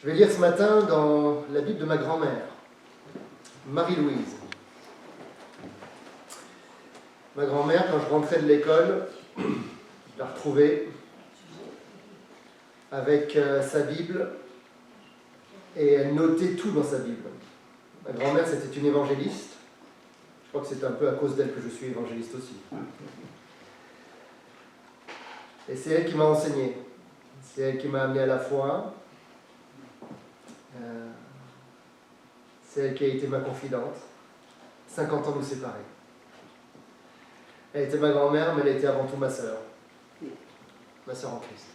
Je vais lire ce matin dans la Bible de ma grand-mère, Marie-Louise. Ma grand-mère, quand je rentrais de l'école, je la retrouvais avec sa Bible et elle notait tout dans sa Bible. Ma grand-mère, c'était une évangéliste. Je crois que c'est un peu à cause d'elle que je suis évangéliste aussi. Et c'est elle qui m'a enseigné. C'est elle qui m'a amené à la foi. C'est elle qui a été ma confidente. 50 ans nous séparés. Elle était ma grand-mère, mais elle était avant tout ma sœur. Ma sœur en Christ.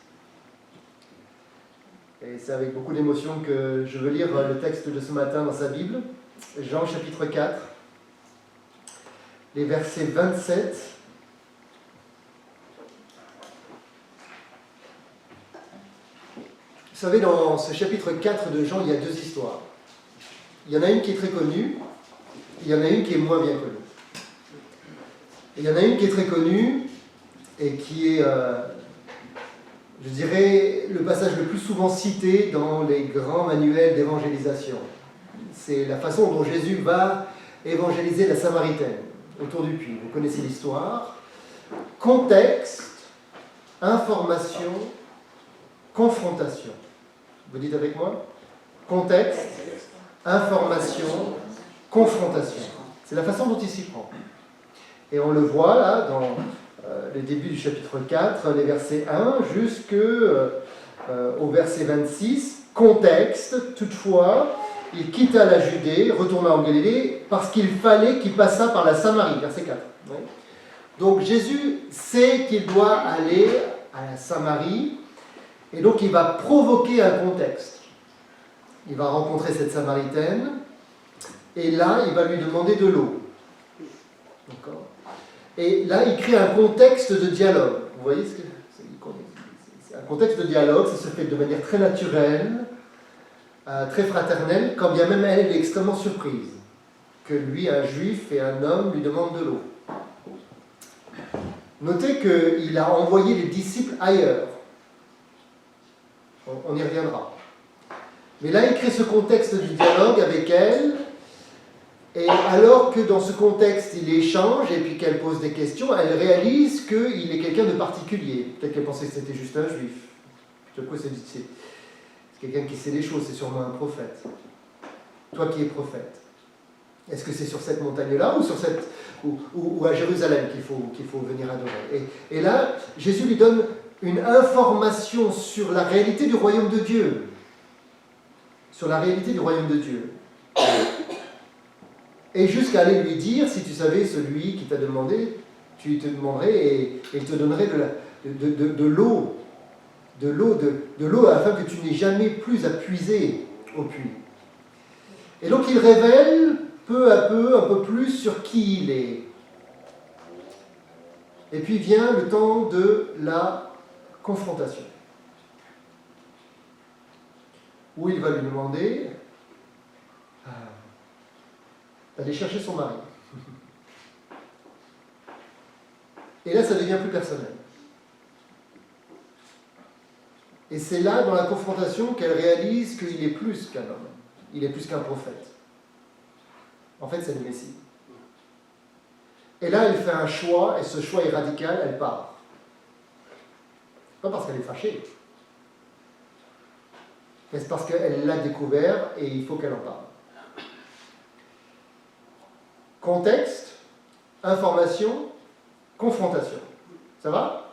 Et c'est avec beaucoup d'émotion que je veux lire le texte de ce matin dans sa Bible. Jean chapitre 4, les versets 27 Vous savez, dans ce chapitre 4 de Jean, il y a deux histoires. Il y en a une qui est très connue, il y en a une qui est moins bien connue. Et il y en a une qui est très connue et qui est, je dirais, le passage le plus souvent cité dans les grands manuels d'évangélisation. C'est la façon dont Jésus va évangéliser la Samaritaine autour du puits. Vous connaissez l'histoire. Contexte, information, confrontation. Vous dites avec moi? Contexte, information, confrontation. C'est la façon dont il s'y prend. Et on le voit là dans le début du chapitre 4, les versets 1 jusqu'au verset 26. Contexte, toutefois, il quitta la Judée, retourna en Galilée, parce qu'il fallait qu'il passât par la Samarie. Verset 4. Oui. Donc Jésus sait qu'il doit aller à la Samarie, et donc il va provoquer un contexte. Il va rencontrer cette Samaritaine, et là il va lui demander de l'eau. D'accord ? Et là il crée un contexte de dialogue. Vous voyez ce que c'est un contexte de dialogue, ça se fait de manière très naturelle, très fraternelle, quand bien même elle est extrêmement surprise que lui, un juif et un homme, lui demandent de l'eau. Notez qu'il a envoyé les disciples ailleurs. On y reviendra. Mais là, il crée ce contexte du dialogue avec elle, et alors que dans ce contexte, il échange, et puis qu'elle pose des questions, elle réalise qu'il est quelqu'un de particulier. Peut-être qu'elle pensait que c'était juste un juif. Tout à coup, c'est quelqu'un qui sait les choses, c'est sûrement un prophète. Toi qui es prophète, est-ce que c'est sur cette montagne-là ou à Jérusalem qu'il faut venir adorer? Et là, Jésus lui donne une information sur la réalité du royaume de Dieu. Sur la réalité du royaume de Dieu. Et jusqu'à aller lui dire, si tu savais celui qui t'a demandé, tu te demanderais et il te donnerait de l'eau. De l'eau afin que tu n'aies jamais plus à puiser au puits. Et donc il révèle peu à peu, un peu plus sur qui il est. Et puis vient le temps de la confrontation, où il va lui demander d'aller chercher son mari. Et là, ça devient plus personnel. Et c'est là, dans la confrontation, qu'elle réalise qu'il est plus qu'un homme, il est plus qu'un prophète. En fait, c'est le Messie. Et là, elle fait un choix, et ce choix est radical, elle part. Pas parce qu'elle est fâchée, mais c'est parce qu'elle l'a découvert et il faut qu'elle en parle. Contexte, information, confrontation. Ça va?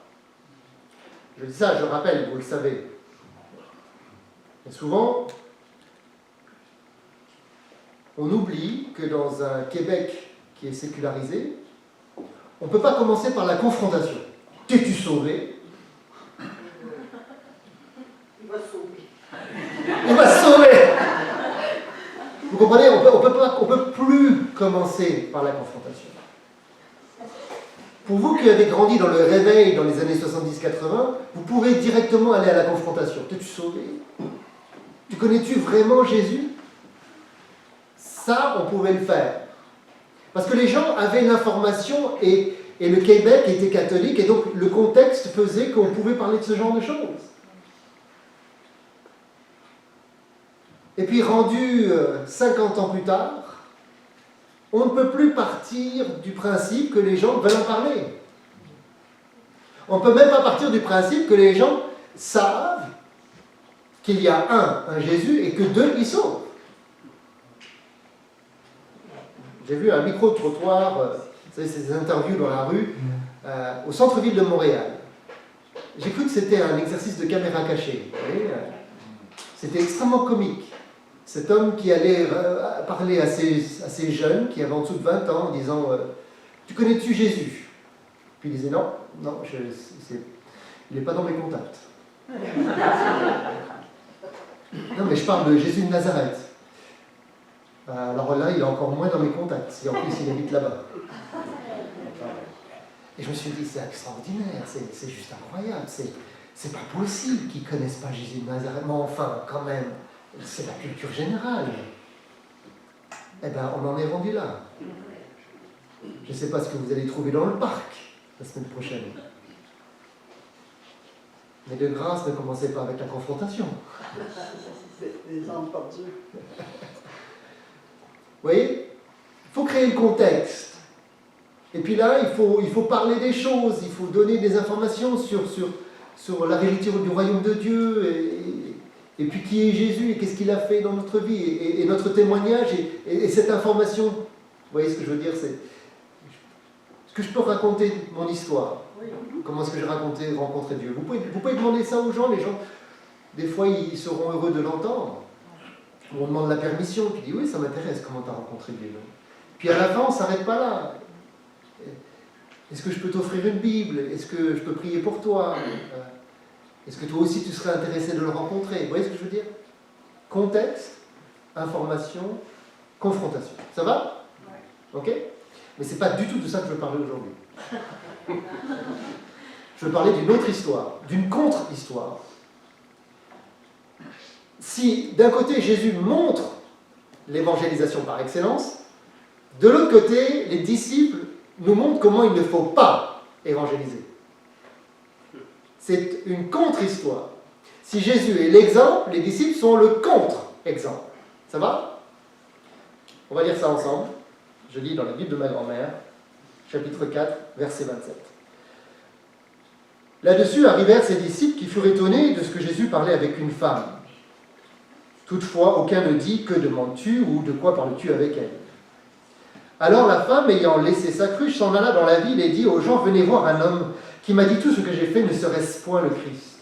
Je dis ça, je rappelle, vous le savez. Mais souvent, on oublie que dans un Québec qui est sécularisé, on ne peut pas commencer par la confrontation. T'es-tu sauvé? Il va se sauver. Vous comprenez, on peut plus commencer par la confrontation. Pour vous qui avez grandi dans le réveil dans les années 70-80, vous pouvez directement aller à la confrontation. T'es-tu sauvé? Tu connais-tu vraiment Jésus? Ça, on pouvait le faire. Parce que les gens avaient l'information et le Québec était catholique et donc le contexte faisait qu'on pouvait parler de ce genre de choses. Et puis rendu 50 ans plus tard, on ne peut plus partir du principe que les gens veulent en parler. On ne peut même pas partir du principe que les gens savent qu'il y a un Jésus et que deux y sont. J'ai vu un micro-trottoir, vous savez, ces interviews dans la rue, au centre-ville de Montréal. J'ai cru que c'était un exercice de caméra cachée. Vous voyez, c'était extrêmement comique. Cet homme qui allait parler à ces jeunes qui avaient en dessous de 20 ans en disant tu connais-tu Jésus? Puis il disait non, il n'est pas dans mes contacts. Non, mais je parle de Jésus de Nazareth. Alors là, il est encore moins dans mes contacts, si en plus il habite là-bas. Et je me suis dit, c'est extraordinaire, c'est juste incroyable, c'est pas possible qu'ils ne connaissent pas Jésus de Nazareth. Mais enfin, quand même, c'est la culture générale. Eh bien, on en est rendu là. Je ne sais pas ce que vous allez trouver dans le parc la semaine prochaine. Mais de grâce, ne commencez pas avec la confrontation. Les âmes perdues. Vous voyez, il faut créer le contexte. Et puis là, il faut parler des choses, il faut donner des informations sur la réalité du royaume de Dieu, et puis qui est Jésus, et qu'est-ce qu'il a fait dans notre vie, et notre témoignage, et cette information. Vous voyez ce que je veux dire, c'est... Est-ce que je peux raconter mon histoire? Comment est-ce que j'ai rencontré Dieu? Vous pouvez demander ça aux gens, les gens, des fois, ils seront heureux de l'entendre. On demande la permission, puis il dit oui, ça m'intéresse, comment tu as rencontré Dieu. Puis à la fin, on ne s'arrête pas là. Est-ce que je peux t'offrir une Bible? Est-ce que je peux prier pour toi? Est-ce que toi aussi tu serais intéressé de le rencontrer? Vous voyez ce que je veux dire? Contexte, information, confrontation. Ça va? Ok? Mais ce n'est pas du tout de ça que je veux parler aujourd'hui. Je veux parler d'une autre histoire, d'une contre-histoire. Si d'un côté Jésus montre l'évangélisation par excellence, de l'autre côté, les disciples nous montrent comment il ne faut pas évangéliser. C'est une contre-histoire. Si Jésus est l'exemple, les disciples sont le contre-exemple. Ça va? On va lire ça ensemble. Je lis dans la Bible de ma grand-mère, chapitre 4, verset 27. Là-dessus arrivèrent ses disciples qui furent étonnés de ce que Jésus parlait avec une femme. Toutefois, aucun ne dit « Que demandes-tu » ou « De quoi parles-tu avec elle ?» Alors la femme, ayant laissé sa cruche, s'en alla dans la ville et dit aux gens « Venez voir un homme qui m'a dit tout ce que j'ai fait, ne serait-ce point le Christ ?»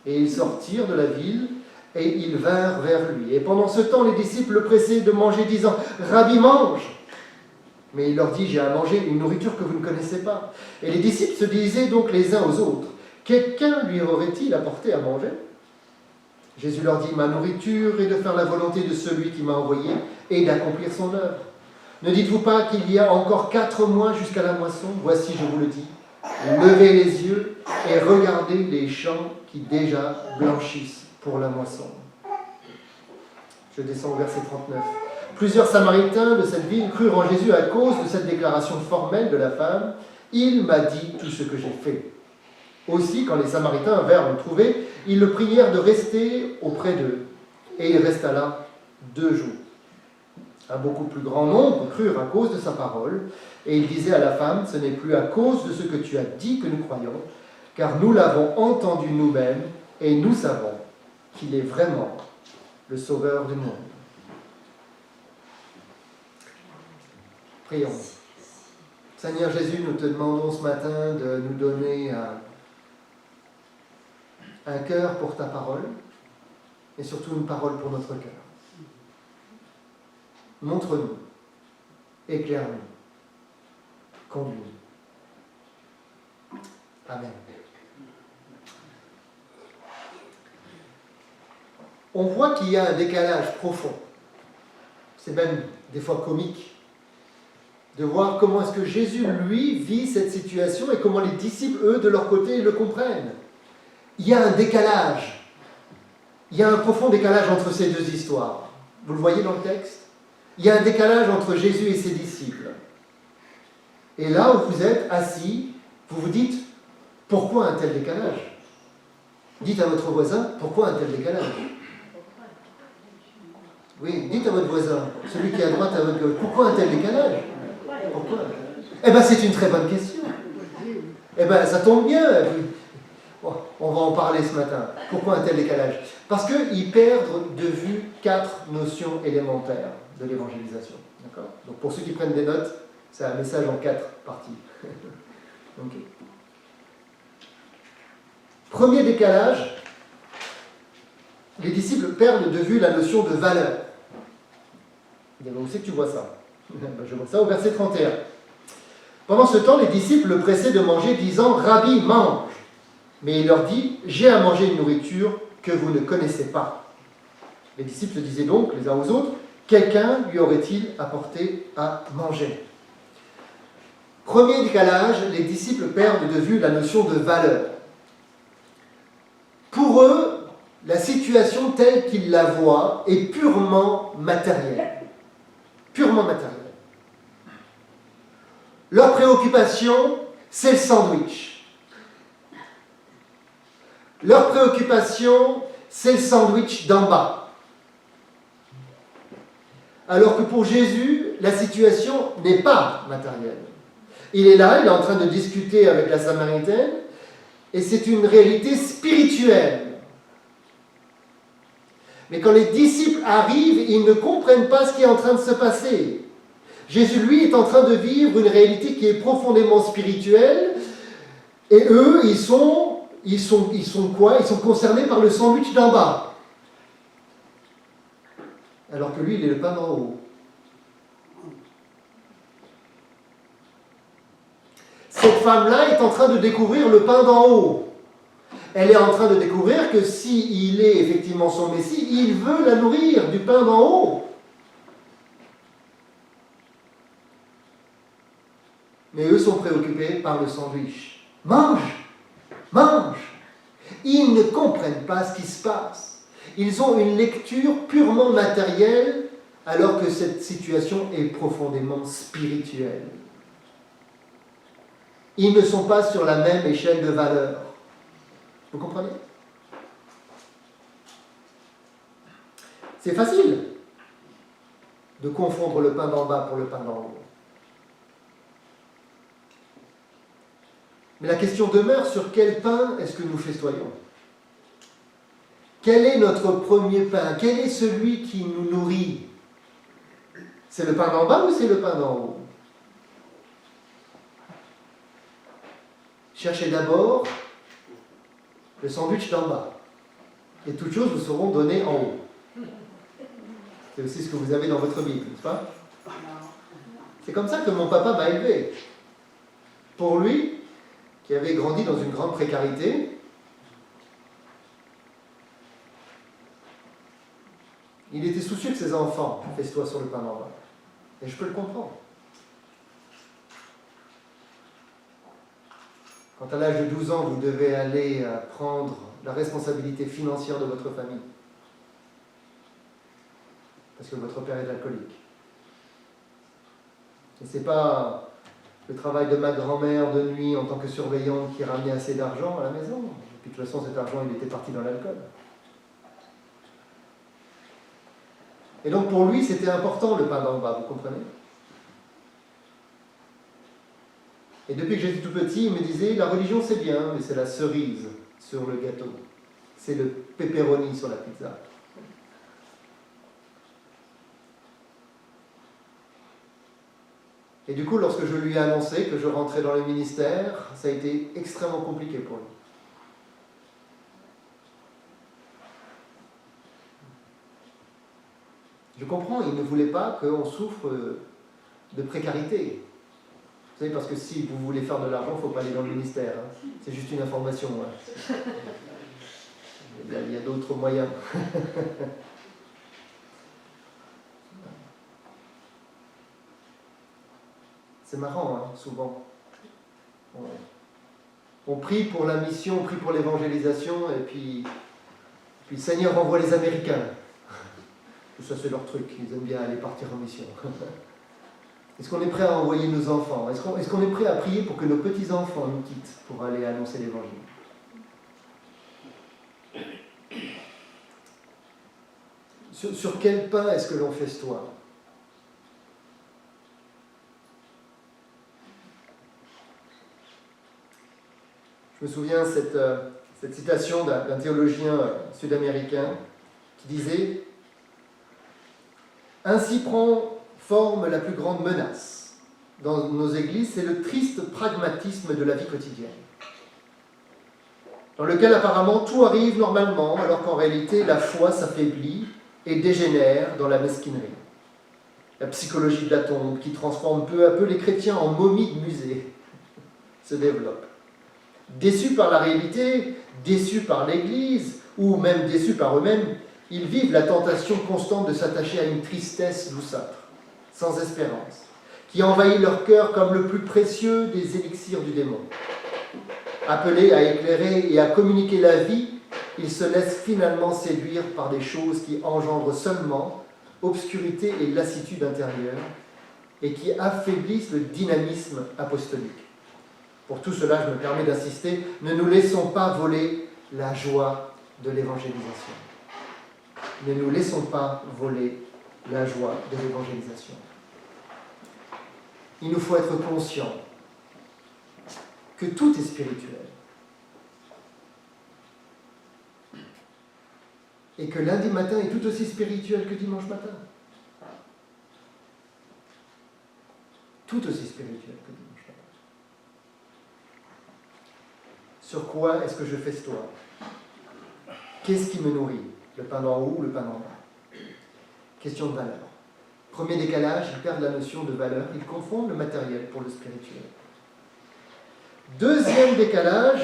Et ils sortirent de la ville et ils vinrent vers lui. Et pendant ce temps, les disciples le pressaient de manger, disant « Rabbi, mange !» Mais il leur dit « J'ai à manger une nourriture que vous ne connaissez pas. » Et les disciples se disaient donc les uns aux autres « Quelqu'un lui aurait-il apporté à manger ?» Jésus leur dit « Ma nourriture est de faire la volonté de celui qui m'a envoyé et d'accomplir son œuvre. Ne dites-vous pas qu'il y a encore 4 mois jusqu'à la moisson? Voici, je vous le dis. Levez les yeux et regardez les champs qui déjà blanchissent pour la moisson. » Je descends au verset 39. Plusieurs Samaritains de cette ville crurent en Jésus à cause de cette déclaration formelle de la femme. « Il m'a dit tout ce que j'ai fait. » Aussi, quand les Samaritains vinrent le trouver, ils le prièrent de rester auprès d'eux. Et il resta là 2 jours. Un beaucoup plus grand nombre crurent à cause de sa parole. Et il disait à la femme, « Ce n'est plus à cause de ce que tu as dit que nous croyons, car nous l'avons entendu nous-mêmes, et nous savons qu'il est vraiment le Sauveur du monde. » Prions. Seigneur Jésus, nous te demandons ce matin de nous donner un cœur pour ta parole, et surtout une parole pour notre cœur. Montre-nous, éclaire-nous, conduis-nous. Amen. On voit qu'il y a un décalage profond. C'est même des fois comique de voir comment est-ce que Jésus, lui, vit cette situation et comment les disciples, eux, de leur côté, le comprennent. Il y a un décalage. Il y a un profond décalage entre ces deux histoires. Vous le voyez dans le texte? Il y a un décalage entre Jésus et ses disciples. Et là où vous êtes assis, vous vous dites, pourquoi un tel décalage? Dites à votre voisin, pourquoi un tel décalage? Oui, dites à votre voisin, celui qui est à droite, à votre gauche, pourquoi un tel décalage? Pourquoi? Eh bien, c'est une très bonne question. Eh bien, ça tombe bien. Bon, on va en parler ce matin. Pourquoi un tel décalage? Parce qu'ils perdent de vue 4 notions élémentaires de l'évangélisation. D'accord? Donc, pour ceux qui prennent des notes, c'est un message en 4 parties. Okay. Premier décalage, les disciples perdent de vue la notion de valeur. Où c'est que tu vois ça? Je vois ça au verset 31. Pendant ce temps, les disciples le pressaient de manger, disant « Rabbi, mange !» Mais il leur dit « J'ai à manger une nourriture que vous ne connaissez pas. » Les disciples se disaient donc, les uns aux autres, « Quelqu'un lui aurait-il apporté à manger ?» Premier décalage, les disciples perdent de vue la notion de valeur. Pour eux, la situation telle qu'ils la voient est purement matérielle. Purement matérielle. Leur préoccupation, c'est le sandwich. Leur préoccupation, c'est le sandwich d'en bas. Alors que pour Jésus, la situation n'est pas matérielle. Il est là, il est en train de discuter avec la Samaritaine, et c'est une réalité spirituelle. Mais quand les disciples arrivent, ils ne comprennent pas ce qui est en train de se passer. Jésus, lui, est en train de vivre une réalité qui est profondément spirituelle, et eux, ils sont quoi? Ils sont concernés par le sandwich d'en bas. Alors que lui, il est le pain d'en haut. Cette femme-là est en train de découvrir le pain d'en haut. Elle est en train de découvrir que s'il est effectivement son Messie, il veut la nourrir du pain d'en haut. Mais eux sont préoccupés par le sandwich. Mange! Mange! Ils ne comprennent pas ce qui se passe. Ils ont une lecture purement matérielle, alors que cette situation est profondément spirituelle. Ils ne sont pas sur la même échelle de valeur. Vous comprenez? C'est facile de confondre le pain d'en bas pour le pain d'en haut. Mais la question demeure, sur quel pain est-ce que nous festoyons? Quel est notre premier pain? Quel est celui qui nous nourrit? C'est le pain d'en bas ou c'est le pain d'en haut? Cherchez d'abord le sandwich d'en bas. Et toutes choses vous seront données en haut. C'est aussi ce que vous avez dans votre Bible, n'est-ce pas? C'est comme ça que mon papa m'a élevé. Pour lui, qui avait grandi dans une grande précarité, il était soucieux que ses enfants festoient sur le pain d'en bas. Et je peux le comprendre. Quand à l'âge de 12 ans, vous devez aller prendre la responsabilité financière de votre famille, parce que votre père est alcoolique. Et ce n'est pas le travail de ma grand-mère de nuit en tant que surveillante qui ramenait assez d'argent à la maison. Et puis de toute façon, cet argent, il était parti dans l'alcool. Et donc pour lui, c'était important le pain d'en bas, vous comprenez? Et depuis que j'étais tout petit, il me disait, la religion c'est bien, mais c'est la cerise sur le gâteau. C'est le pepperoni sur la pizza. Et du coup, lorsque je lui ai annoncé que je rentrais dans le ministère, ça a été extrêmement compliqué pour lui. Je comprends, il ne voulait pas qu'on souffre de précarité. Vous savez, parce que si vous voulez faire de l'argent, il ne faut pas aller dans le ministère. Hein. C'est juste une information. Hein. Il y a d'autres moyens. C'est marrant, hein, souvent. On prie pour la mission, on prie pour l'évangélisation, et puis le Seigneur envoie les Américains. Ça, c'est leur truc, ils aiment bien aller partir en mission. Est-ce qu'on est prêt à envoyer nos enfants? Est-ce qu'on est prêt à prier pour que nos petits-enfants nous quittent pour aller annoncer l'évangile? Sur quel pain est-ce que l'on festoie? Je me souviens cette citation d'un théologien sud-américain qui disait « Ainsi prend forme la plus grande menace dans nos églises, c'est le triste pragmatisme de la vie quotidienne, dans lequel apparemment tout arrive normalement, alors qu'en réalité la foi s'affaiblit et dégénère dans la mesquinerie. La psychologie de la tombe, qui transforme peu à peu les chrétiens en momies de musée, se développe. Déçus par la réalité, déçus par l'Église, ou même déçus par eux-mêmes, ils vivent la tentation constante de s'attacher à une tristesse douceâtre, sans espérance, qui envahit leur cœur comme le plus précieux des élixirs du démon. Appelés à éclairer et à communiquer la vie, ils se laissent finalement séduire par des choses qui engendrent seulement obscurité et lassitude intérieure et qui affaiblissent le dynamisme apostolique. Pour tout cela, je me permets d'insister, ne nous laissons pas voler la joie de l'évangélisation. Ne nous laissons pas voler la joie de l'évangélisation. Il nous faut être conscients que tout est spirituel. Et que lundi matin est tout aussi spirituel que dimanche matin. Tout aussi spirituel que dimanche matin. Sur quoi est-ce que je festoie? Qu'est-ce qui me nourrit? Le pain d'en haut ou le pain d'en bas? Question de valeur. Premier décalage, ils perdent la notion de valeur, ils confondent le matériel pour le spirituel. Deuxième décalage,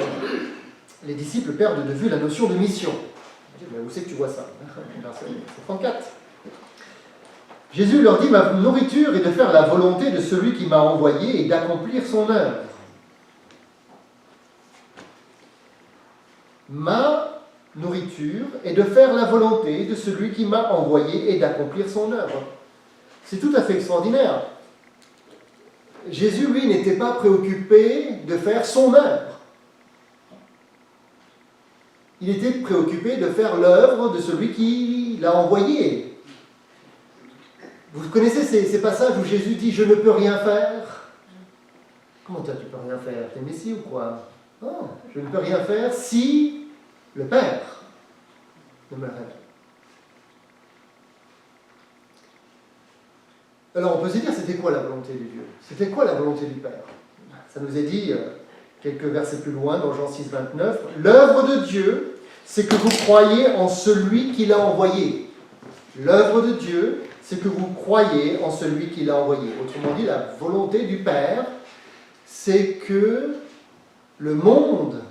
les disciples perdent de vue la notion de mission. Mais où c'est que tu vois ça? Verset 34. Jésus leur dit, ma nourriture est de faire la volonté de celui qui m'a envoyé et d'accomplir son œuvre. Ma nourriture est de faire la volonté de celui qui m'a envoyé et d'accomplir son œuvre. C'est tout à fait extraordinaire. Jésus, lui, n'était pas préoccupé de faire son œuvre. Il était préoccupé de faire l'œuvre de celui qui l'a envoyé. Vous connaissez ces passages où Jésus dit « Je ne peux rien faire ». Comment ça, tu ne peux rien faire? T'es Messie ou quoi? Non, je ne peux rien faire si le Père ne me le révèle. Alors on peut se dire, c'était quoi la volonté de Dieu? C'était quoi la volonté du Père? Ça nous est dit quelques versets plus loin, dans Jean 6, 29. L'œuvre de Dieu, c'est que vous croyez en celui qui l'a envoyé. L'œuvre de Dieu, c'est que vous croyez en celui qui l'a envoyé. Autrement dit, la volonté du Père, c'est que le monde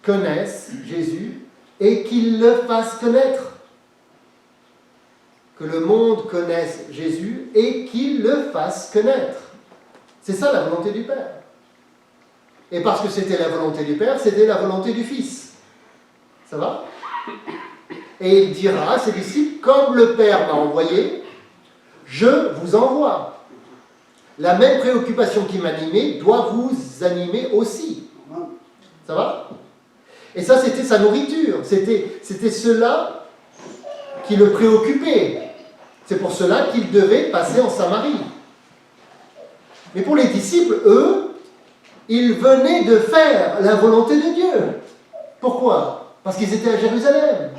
connaisse Jésus et qu'il le fasse connaître. Que le monde connaisse Jésus et qu'il le fasse connaître. C'est ça la volonté du Père. Et parce que c'était la volonté du Père, c'était la volonté du Fils. Ça va? Et il dira à ses disciples, comme le Père m'a envoyé, je vous envoie. La même préoccupation qui m'animait doit vous animer aussi. Ça va? Et ça, c'était sa nourriture. C'était cela qui le préoccupait. C'est pour cela qu'il devait passer en Samarie. Mais pour les disciples, eux, ils venaient de faire la volonté de Dieu. Pourquoi? Parce qu'ils étaient à Jérusalem.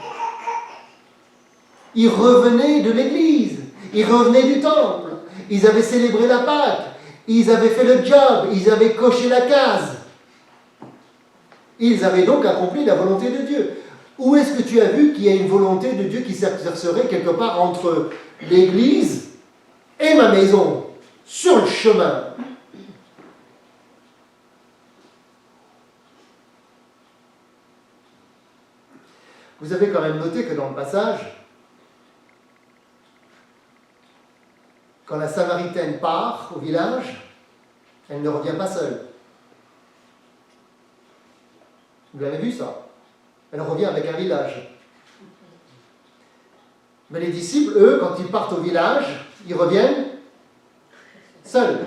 Ils revenaient de l'église. Ils revenaient du temple. Ils avaient célébré la Pâque. Ils avaient fait le job. Ils avaient coché la case. Ils avaient donc accompli la volonté de Dieu. Où est-ce que tu as vu qu'il y a une volonté de Dieu qui s'exercerait quelque part entre l'église et ma maison, sur le chemin? Vous avez quand même noté que dans le passage, quand la Samaritaine part au village, elle ne revient pas seule. Vous l'avez vu ça? Elle revient avec un village. Mais les disciples, eux, quand ils partent au village, ils reviennent seuls.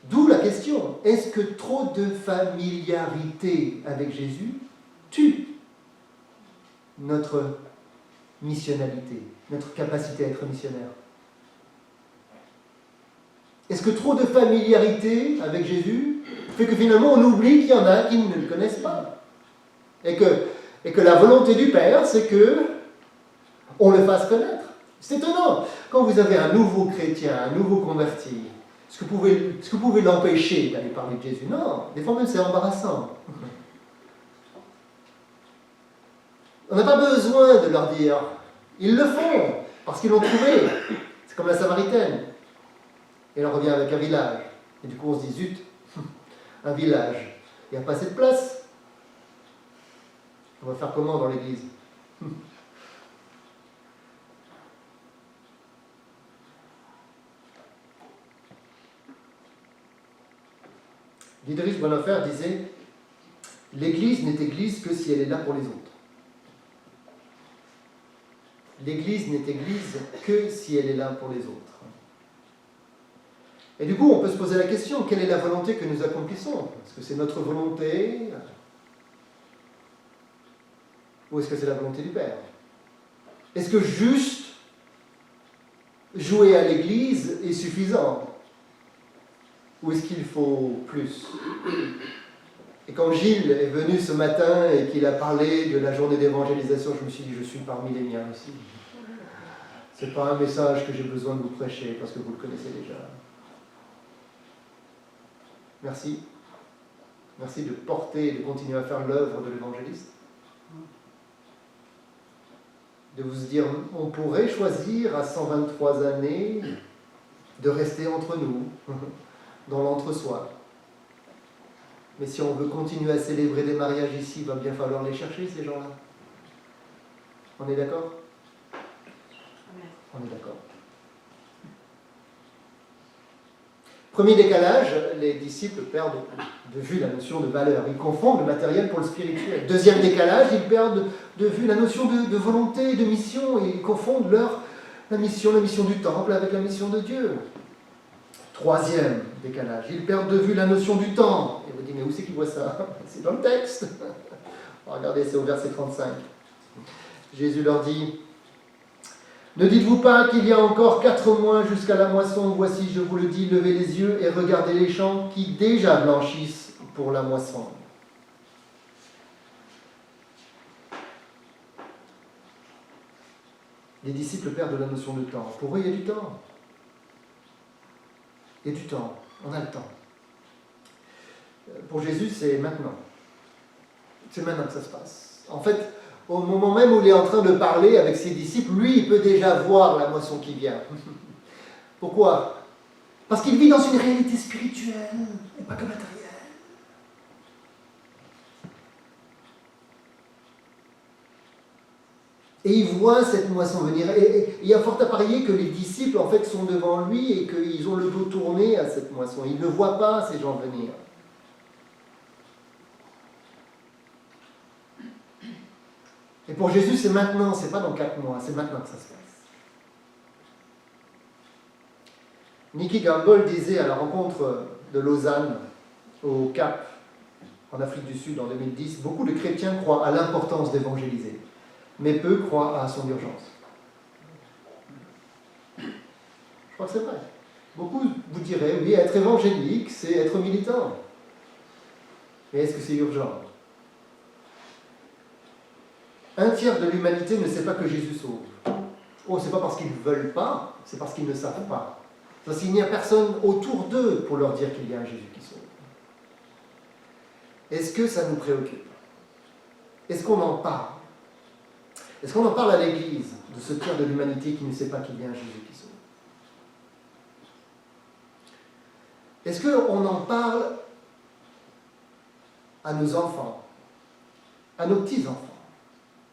D'où la question, est-ce que trop de familiarité avec Jésus tue notre missionnalité, notre capacité à être missionnaire? Est-ce que trop de familiarité avec Jésus fait que finalement on oublie qu'il y en a qui ne le connaissent pas? Et que la volonté du Père, c'est que on le fasse connaître. C'est étonnant. Quand vous avez un nouveau chrétien, un nouveau converti, est-ce que vous pouvez l'empêcher d'aller parler de Jésus? Non. Des fois même c'est embarrassant. On n'a pas besoin de leur dire. Ils le font, parce qu'ils l'ont trouvé. C'est comme la Samaritaine. Et elle revient avec un village. Et du coup on se dit, zut, un village, il n'y a pas assez de place. On va faire comment dans l'église? Dietrich Bonhoeffer disait, l'église n'est église que si elle est là pour les autres. L'église n'est église que si elle est là pour les autres. Et du coup, on peut se poser la question, quelle est la volonté que nous accomplissons? Est-ce que c'est notre volonté? Ou est-ce que c'est la volonté du Père? Est-ce que juste jouer à l'église est suffisant? Ou est-ce qu'il faut plus? Et quand Gilles est venu ce matin et qu'il a parlé de la journée d'évangélisation, je me suis dit, je suis parmi les miens aussi. Ce n'est pas un message que j'ai besoin de vous prêcher, parce que vous le connaissez déjà. Merci. Merci de porter et de continuer à faire l'œuvre de l'évangéliste. De vous dire, on pourrait choisir à 123 années de rester entre nous, dans l'entre-soi. Mais si on veut continuer à célébrer des mariages ici, il va bien falloir les chercher, ces gens-là. On est d'accord? On est d'accord. Premier décalage, les disciples perdent de vue la notion de valeur. Ils confondent le matériel pour le spirituel. Deuxième décalage, ils perdent de vue la notion de volonté, de mission. Et ils confondent la mission du temple avec la mission de Dieu. Troisième décalage, ils perdent de vue la notion du temps. Et vous dites, mais où c'est qu'ils voient ça? C'est dans le texte. Regardez, c'est au verset 35. Jésus leur dit, ne dites-vous pas qu'il y a encore 4 mois jusqu'à la moisson? Voici, je vous le dis, levez les yeux et regardez les champs qui déjà blanchissent pour la moisson. Les disciples perdent la notion de temps. Pour eux, il y a du temps. Il y a du temps. On a le temps. Pour Jésus, c'est maintenant. C'est maintenant que ça se passe. En fait, au moment même où il est en train de parler avec ses disciples, lui, il peut déjà voir la moisson qui vient. Pourquoi? Parce qu'il vit dans une réalité spirituelle et pas que matérielle. Et il voit cette moisson venir. Et il y a fort à parier que les disciples, en fait, sont devant lui et qu'ils ont le dos tourné à cette moisson. Ils ne voient pas ces gens venir. Et pour Jésus, c'est maintenant, c'est pas dans 4 mois, c'est maintenant que ça se passe. Nicky Gamble disait à la rencontre de Lausanne, au Cap, en Afrique du Sud, en 2010, beaucoup de chrétiens croient à l'importance d'évangéliser, mais peu croient à son urgence. Je crois que c'est vrai. Beaucoup vous diraient, oui, être évangélique, c'est être militant. Mais est-ce que c'est urgent? Un tiers de l'humanité ne sait pas que Jésus sauve. Oh, c'est pas parce qu'ils ne veulent pas, c'est parce qu'ils ne savent pas. Parce qu'il n'y a personne autour d'eux pour leur dire qu'il y a un Jésus qui sauve. Est-ce que ça nous préoccupe? Est-ce qu'on en parle? Est-ce qu'on en parle à l'Église, de ce tiers de l'humanité qui ne sait pas qu'il y a un Jésus qui sauve? Est-ce qu'on en parle à nos enfants, à nos petits-enfants?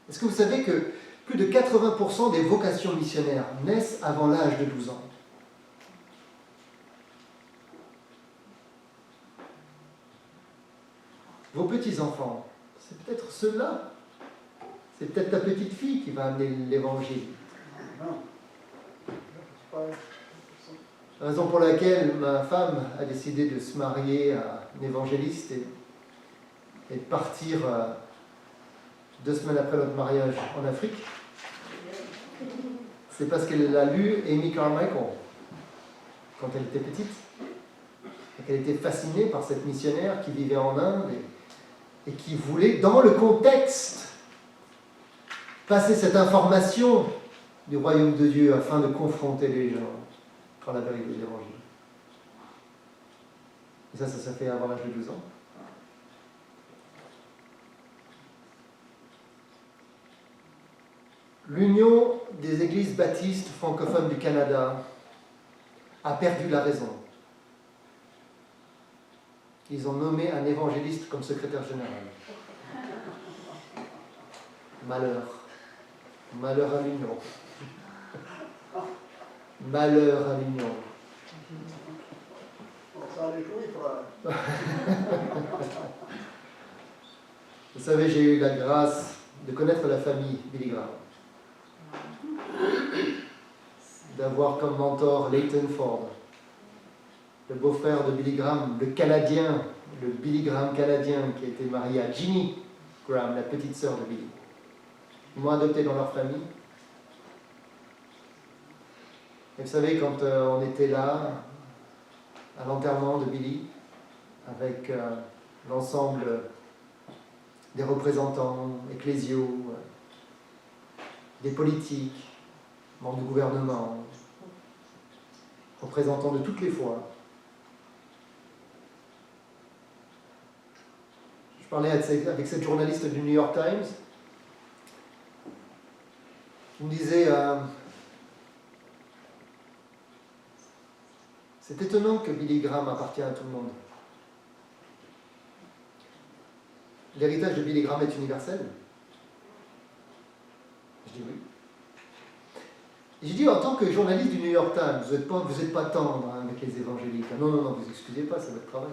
Est-ce que vous savez que plus de 80% des vocations missionnaires naissent avant l'âge de 12 ans? Vos petits-enfants, c'est peut-être ceux-là. C'est peut-être ta petite fille qui va amener l'évangile. La raison pour laquelle ma femme a décidé de se marier à un évangéliste et de partir 2 semaines après notre mariage en Afrique, c'est parce qu'elle a lu Amy Carmichael quand elle était petite, et qu'elle était fascinée par cette missionnaire qui vivait en Inde et qui voulait, dans le contexte, passer cette information du royaume de Dieu afin de confronter les gens par la vérité de l'Évangile. Et ça fait avant l'âge de 12 ans. L'Union des églises baptistes francophones du Canada a perdu la raison. Ils ont nommé un évangéliste comme secrétaire général. Malheur. Malheur à l'Union. Malheur à l'Union. Ça les jouer, frère. Vous savez, j'ai eu la grâce de connaître la famille Billy Graham. D'avoir comme mentor Leighton Ford, le beau-frère de Billy Graham, le Canadien, le Billy Graham canadien qui a été marié à Ginny Graham, la petite sœur de Billy. Ils m'ont adopté dans leur famille. Et vous savez, quand on était là, à l'enterrement de Billy, avec l'ensemble des représentants ecclésiaux, des politiques, membres du gouvernement, représentants de toutes les foi. Je parlais avec cette journaliste du New York Times. Il me disait c'est étonnant que Billy Graham appartient à tout le monde. L'héritage de Billy Graham est universel. Je dis oui. Et j'ai dit, en tant que journaliste du New York Times, vous n'êtes pas tendre hein, avec les évangéliques. Non, non, non, vous excusez pas, c'est votre travail.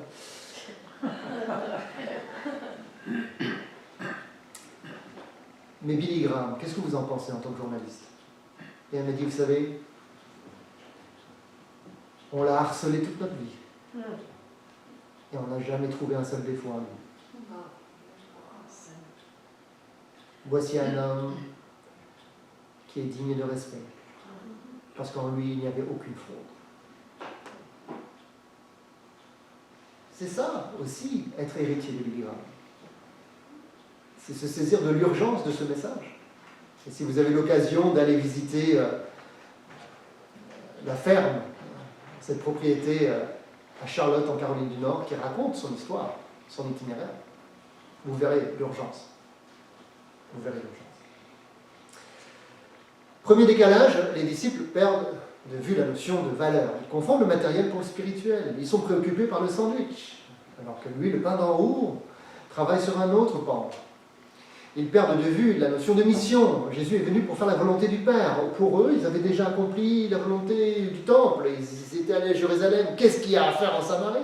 Mais Billy Graham, qu'est-ce que vous en pensez en tant que journaliste? Et elle m'a dit, vous savez, on l'a harcelé toute notre vie. Et on n'a jamais trouvé un seul défaut en lui. Voici un homme qui est digne de respect. Parce qu'en lui, il n'y avait aucune fraude. C'est ça aussi, être héritier de Billy Graham. C'est se saisir de l'urgence de ce message. Et si vous avez l'occasion d'aller visiter la ferme, cette propriété à Charlotte, en Caroline du Nord, qui raconte son histoire, son itinéraire, vous verrez l'urgence. Vous verrez l'urgence. Premier décalage, les disciples perdent de vue la notion de valeur. Ils confondent le matériel pour le spirituel. Ils sont préoccupés par le sandwich, alors que lui, le pain d'en haut, travaille sur un autre pan. Ils perdent de vue la notion de mission. Jésus est venu pour faire la volonté du Père. Pour eux, ils avaient déjà accompli la volonté du temple. Ils étaient allés à Jérusalem. Qu'est-ce qu'il y a à faire en Samarie?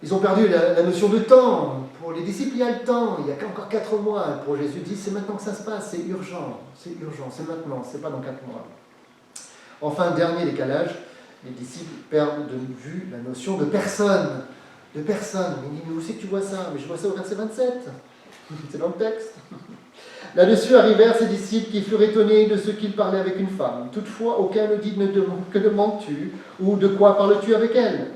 Ils ont perdu la notion de temps. Pour les disciples, il y a le temps. Il n'y a qu'encore 4 mois. Pour Jésus, dit, c'est maintenant que ça se passe. C'est urgent. C'est urgent. C'est maintenant. C'est pas dans 4 mois. Enfin, dernier décalage, les disciples perdent de vue la notion de personne. De personne. Il dit, mais où c'est que tu vois ça? Mais je vois ça au verset 27. C'est dans le texte. Là-dessus arrivèrent ses disciples qui furent étonnés de ce qu'il parlait avec une femme. Toutefois, aucun ne dit que demandes-tu ou de quoi parles-tu avec elle?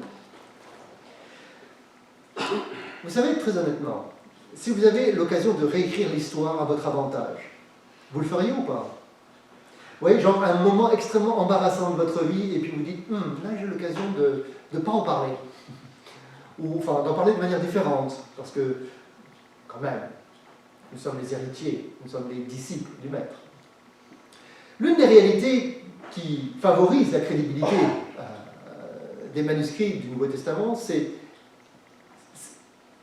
Vous savez, très honnêtement, si vous avez l'occasion de réécrire l'histoire à votre avantage, vous le feriez ou pas? Vous voyez, genre un moment extrêmement embarrassant de votre vie, et puis vous dites, là j'ai l'occasion de ne pas en parler. Ou enfin d'en parler de manière différente, parce que, quand même, nous sommes les héritiers, nous sommes les disciples du Maître. L'une des réalités qui favorise la crédibilité des manuscrits du Nouveau Testament, c'est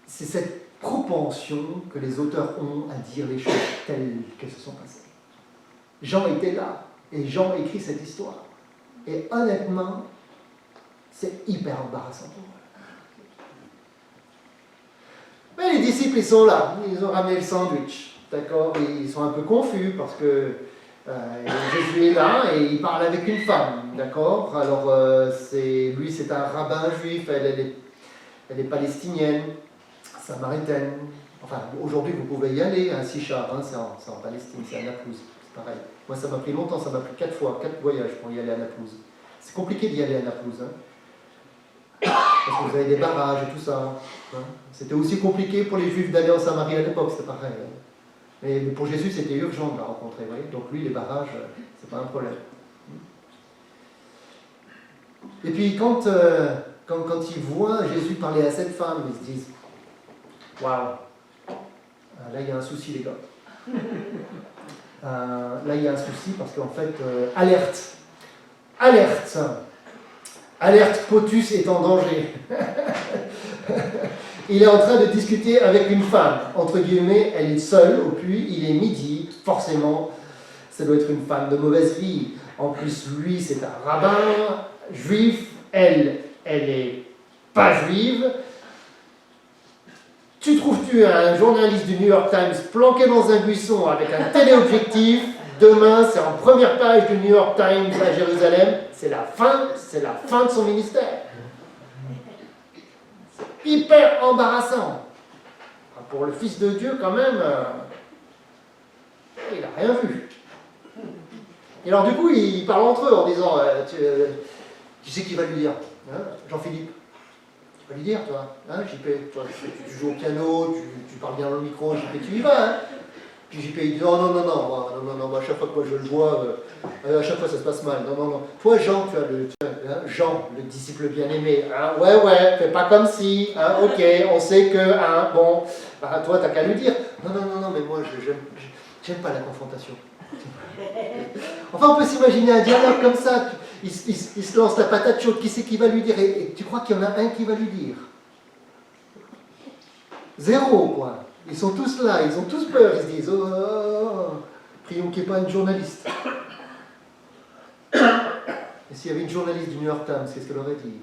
cette propension que les auteurs ont à dire les choses telles qu'elles se sont passées. Jean était là, et Jean écrit cette histoire. Et honnêtement, c'est hyper embarrassant pour moi. Mais les disciples, ils sont là, ils ont ramené le sandwich, d'accord? Ils sont un peu confus parce que Jésus est là et il parle avec une femme, d'accord? Alors, lui, c'est un rabbin juif, elle est palestinienne, samaritaine, Enfin, aujourd'hui, vous pouvez y aller, un Sichar, hein, c'est en Palestine, c'est à Naplouse, c'est pareil. Moi, ça m'a pris longtemps, ça m'a pris 4 voyages pour y aller à Naplouse. C'est compliqué d'y aller à Naplouse, hein, parce que vous avez des barrages et tout ça. Hein. C'était aussi compliqué pour les Juifs d'aller en Samarie à l'époque, c'était pareil. Hein. Mais pour Jésus, c'était urgent de la rencontrer, vous voyez. Donc lui, les barrages, c'est pas un problème. Et puis quand ils voient Jésus parler à cette femme, ils se disent « Waouh, là il y a un souci les gars. Là il y a un souci parce qu'en fait, alerte, Potus est en danger. Il est en train de discuter avec une femme, entre guillemets, elle est seule au puits, il est midi, forcément, ça doit être une femme de mauvaise vie. En plus, lui, c'est un rabbin juif, elle est pas juive. Tu trouves-tu un journaliste du New York Times planqué dans un buisson avec un téléobjectif? Demain, c'est en première page du New York Times à Jérusalem, c'est la fin de son ministère. C'est hyper embarrassant. Pour le Fils de Dieu, quand même, il n'a rien vu. Et alors, du coup, ils parlent entre eux en disant tu sais qui va lui dire hein, Jean-Philippe, tu vas lui dire, toi, hein, JP, toi, tu joues au piano, tu parles bien dans le micro, JP, tu y vas, hein. Puis JP, il dit non, moi, à chaque fois que moi je le vois, à chaque fois ça se passe mal, non. Toi, Jean, Jean, le disciple bien-aimé, hein, ouais, fais pas comme si, hein, ok, on sait que, hein, bon, bah, toi, t'as qu'à lui dire. Non, mais moi, j'aime pas la confrontation. Enfin, on peut s'imaginer un dialogue comme ça, il se lance la patate chaude, qui c'est qui va lui dire, et tu crois qu'il y en a un qui va lui dire? Zéro, quoi. Ils sont tous là, ils ont tous peur, ils se disent prions qu'il n'y ait pas une journaliste. Et s'il y avait une journaliste du New York Times, qu'est-ce qu'elle aurait dit?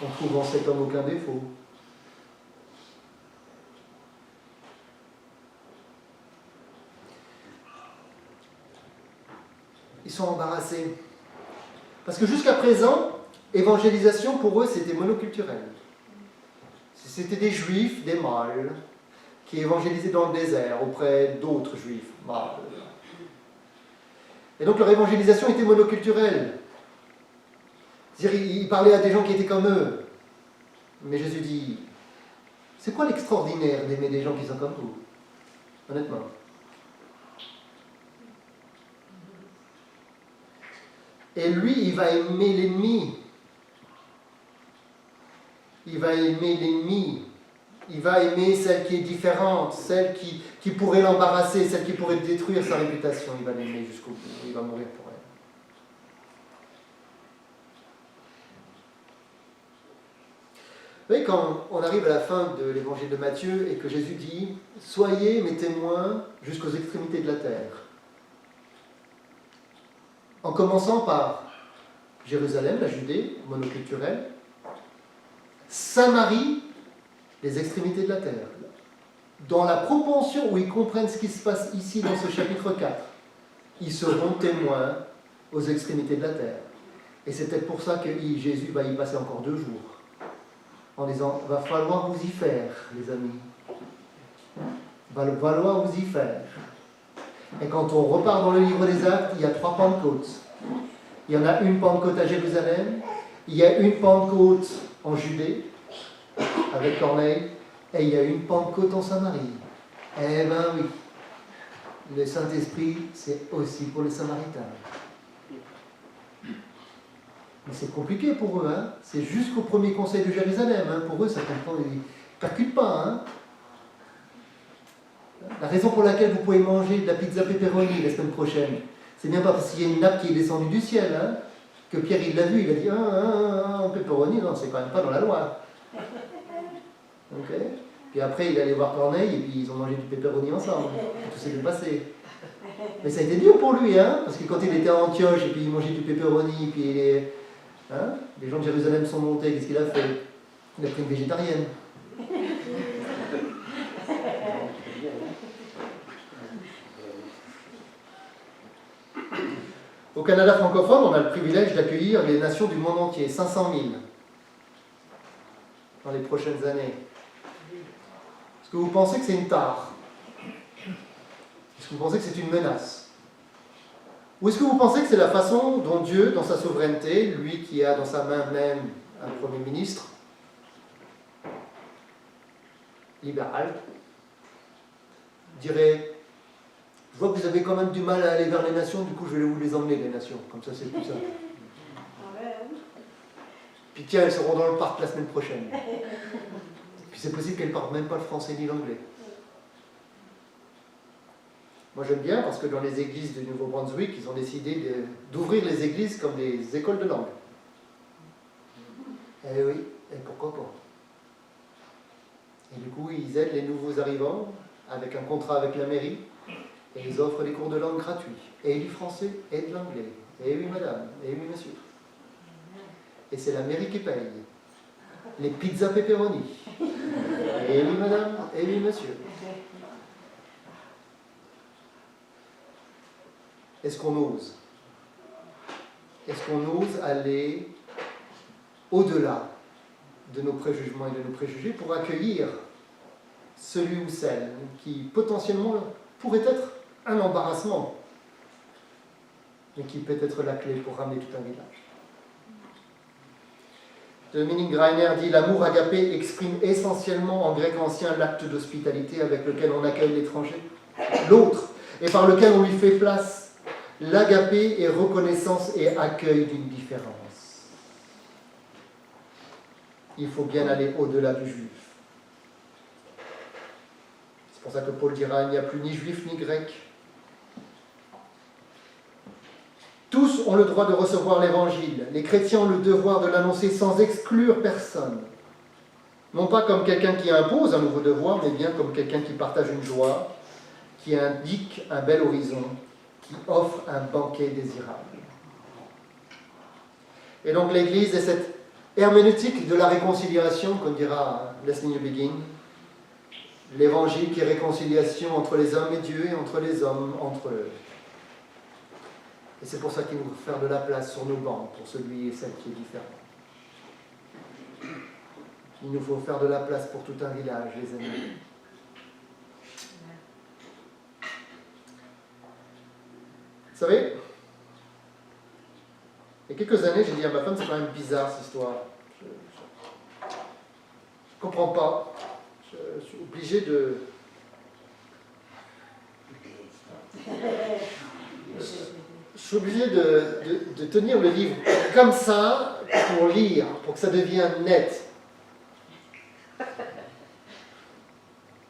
On trouve en cet homme aucun défaut. Ils sont embarrassés. Parce que jusqu'à présent, évangélisation pour eux c'était monoculturel. C'était des juifs, des mâles, qui évangélisaient dans le désert auprès d'autres juifs mâles. Et donc leur évangélisation était monoculturelle. C'est-à-dire, ils parlaient à des gens qui étaient comme eux. Mais Jésus dit, c'est quoi l'extraordinaire d'aimer des gens qui sont comme vous? Honnêtement. Et lui, il va aimer l'ennemi. Il va aimer l'ennemi. Il va aimer celle qui est différente, celle qui pourrait l'embarrasser, celle qui pourrait détruire sa réputation. Il va l'aimer jusqu'au bout. Il va mourir pour elle. Vous voyez, quand on arrive à la fin de l'évangile de Matthieu et que Jésus dit « Soyez mes témoins jusqu'aux extrémités de la terre ». En commençant par Jérusalem, la Judée, monoculturelle, Samarie, les extrémités de la terre. Dans la proportion où ils comprennent ce qui se passe ici dans ce chapitre 4, ils seront témoins aux extrémités de la terre. Et c'est peut-être pour ça que Jésus va y passer encore 2 jours, en disant, va falloir vous y faire, les amis. Va falloir vous y faire. Et quand on repart dans le livre des Actes, il y a 3 Pentecôtes. Il y en a une Pentecôte à Jérusalem, il y a une Pentecôte en Judée, avec Corneille, et il y a une Pentecôte en Samarie. Eh ben oui, le Saint-Esprit, c'est aussi pour les Samaritains. Mais c'est compliqué pour eux, hein. C'est jusqu'au premier conseil de Jérusalem, hein. Pour eux, ça comprend, ils ne percutent pas, hein. La raison pour laquelle vous pouvez manger de la pizza pepperoni la semaine prochaine, c'est bien pas parce qu'il y a une nappe qui est descendue du ciel, hein, que Pierre il l'a vu, il a dit pepperoni, non, c'est quand même pas dans la loi. Okay. Puis après il est allé voir Corneille et puis ils ont mangé du pepperoni ensemble. Tout s'est bien passé. Mais ça a été dur pour lui, hein, parce que quand il était à Antioche et puis il mangeait du pepperoni, puis les gens de Jérusalem sont montés, qu'est-ce qu'il a fait? Il a pris une végétarienne. Au Canada francophone, on a le privilège d'accueillir les nations du monde entier, 500 000, dans les prochaines années. Est-ce que vous pensez que c'est une tare? Est-ce que vous pensez que c'est une menace? Ou est-ce que vous pensez que c'est la façon dont Dieu, dans sa souveraineté, lui qui a dans sa main même un Premier ministre libéral, dirait: je vois que vous avez quand même du mal à aller vers les nations, du coup je vais vous les emmener, les nations. Comme ça, c'est plus simple. Puis tiens, elles seront dans le parc la semaine prochaine. Puis c'est possible qu'elles ne parlent même pas le français ni l'anglais. Moi j'aime bien parce que dans les églises du Nouveau-Brunswick, ils ont décidé d'ouvrir les églises comme des écoles de langue. Eh oui, et pourquoi pas? Et du coup, ils aident les nouveaux arrivants avec un contrat avec la mairie et ils offrent des cours de langue gratuits. Et du français et de l'anglais. Et oui madame, et oui monsieur. Et c'est la mairie qui paye. Les pizzas pepperoni. Et oui madame, et oui monsieur. Est-ce qu'on ose? Est-ce qu'on ose aller au-delà de nos préjugements et de nos préjugés pour accueillir celui ou celle qui potentiellement pourrait être un embarrassement, mais qui peut être la clé pour ramener tout un village? Dominique Greiner dit: l'amour agapé exprime essentiellement en grec ancien l'acte d'hospitalité avec lequel on accueille l'étranger, l'autre, et par lequel on lui fait place. L'agapé est reconnaissance et accueil d'une différence. Il faut bien aller au-delà du juif. C'est pour ça que Paul dira: il n'y a plus ni juif ni grec. Tous ont le droit de recevoir l'évangile. Les chrétiens ont le devoir de l'annoncer sans exclure personne. Non pas comme quelqu'un qui impose un nouveau devoir, mais bien comme quelqu'un qui partage une joie, qui indique un bel horizon, qui offre un banquet désirable. Et donc l'Église est cette herméneutique de la réconciliation, comme dira Leslie Newbegin, l'évangile qui est réconciliation entre les hommes et Dieu et entre les hommes entre eux. Et c'est pour ça qu'il nous faut faire de la place sur nos bancs pour celui et celle qui est différent. Il nous faut faire de la place pour tout un village, les amis. Vous savez, il y a quelques années, j'ai dit à ma femme: c'est quand même bizarre cette histoire. Je ne comprends pas. Je suis obligé de... Je suis obligé de tenir le livre comme ça pour lire, pour que ça devienne net.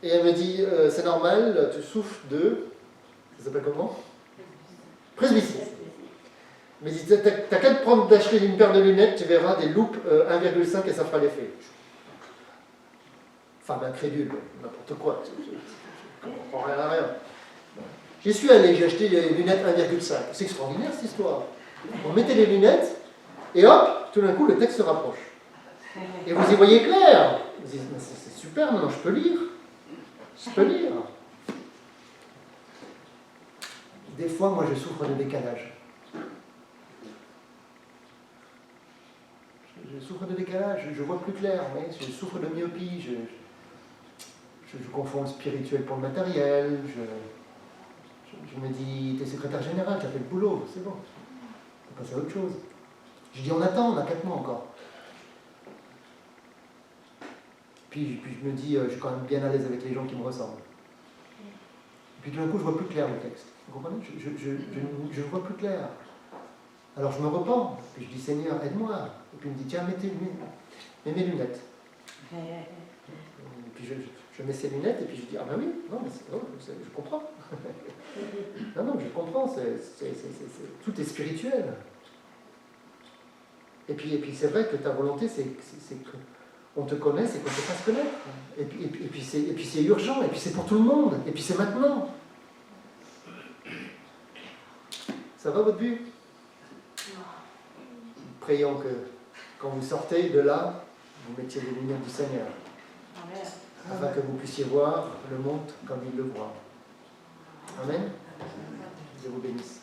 Et elle me dit: c'est normal, tu souffres de... Ça s'appelle comment? Presbytie. Mais il dit: t'as qu'à te prendre d'acheter une paire de lunettes, tu verras des loupes 1,5 et ça fera l'effet. Femme incrédule, n'importe quoi. Je ne comprends rien à rien. J'y suis allé, j'ai acheté des lunettes 1,5. C'est extraordinaire cette histoire. On mettait les lunettes et hop, tout d'un coup le texte se rapproche. Et vous y voyez clair. Vous dites: mais c'est super, maintenant je peux lire. Je peux lire. Des fois, moi je souffre de décalage. Je souffre de décalage, je vois plus clair, je souffre de myopie, je confonds le spirituel pour le matériel, je me dis: t'es secrétaire général, t'as fait le boulot, c'est bon, on peut passer à autre chose. Je dis: on attend, on a 4 mois encore. Puis je me dis: je suis quand même bien à l'aise avec les gens qui me ressemblent. Et puis tout d'un coup, je vois plus clair le texte. Vous comprenez? Je vois plus clair. Alors je me repens, puis je dis: Seigneur, aide-moi. Et puis il me dit: tiens, mets mes lunettes. Et puis je mets ces lunettes, et puis je dis: ah ben oui, non, mais je comprends. non, je comprends, tout est spirituel. Et puis c'est vrai que ta volonté, c'est qu'on te connaisse et qu'on te fasse connaître. Et puis c'est urgent, et puis c'est pour tout le monde, et puis c'est maintenant. Ça va votre vue? Prions que quand vous sortez de là, vous mettiez les lumières du Seigneur, afin que vous puissiez voir le monde comme il le voit. Amen. Dieu vous bénisse.